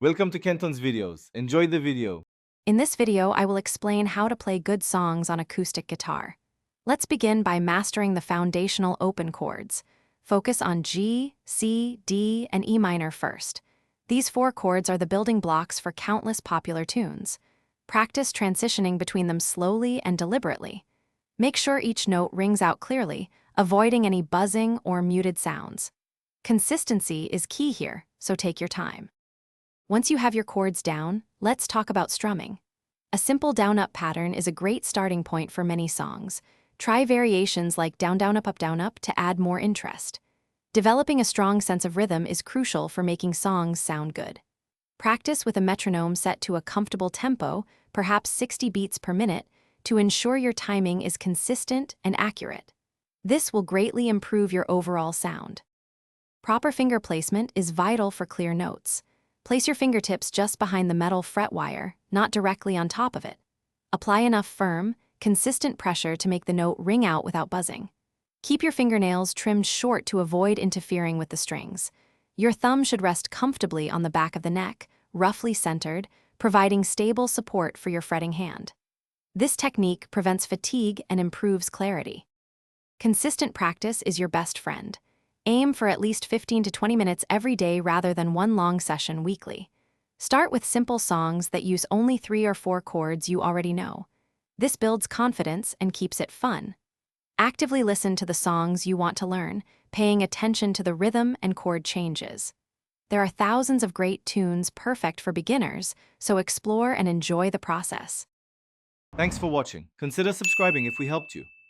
Welcome to Kenton's videos. Enjoy the video. In this video, I will explain how to play good songs on acoustic guitar. Let's begin by mastering the foundational open chords. Focus on G, C, D, and E minor first. These four chords are the building blocks for countless popular tunes. Practice transitioning between them slowly and deliberately. Make sure each note rings out clearly, avoiding any buzzing or muted sounds. Consistency is key here, so take your time. Once you have your chords down, let's talk about strumming. A simple down-up pattern is a great starting point for many songs. Try variations like down-down-up-up-down-up to add more interest. Developing a strong sense of rhythm is crucial for making songs sound good. Practice with a metronome set to a comfortable tempo, perhaps 60 beats per minute, to ensure your timing is consistent and accurate. This will greatly improve your overall sound. Proper finger placement is vital for clear notes. Place your fingertips just behind the metal fret wire, not directly on top of it. Apply enough firm, consistent pressure to make the note ring out without buzzing. Keep your fingernails trimmed short to avoid interfering with the strings. Your thumb should rest comfortably on the back of the neck, roughly centered, providing stable support for your fretting hand. This technique prevents fatigue and improves clarity. Consistent practice is your best friend. Aim for at least 15 to 20 minutes every day rather than one long session weekly. Start with simple songs that use only 3 or 4 chords you already know. This builds confidence and keeps it fun. Actively listen to the songs you want to learn, paying attention to the rhythm and chord changes. There are thousands of great tunes perfect for beginners, so explore and enjoy the process. Thanks for watching. Consider subscribing if we helped you.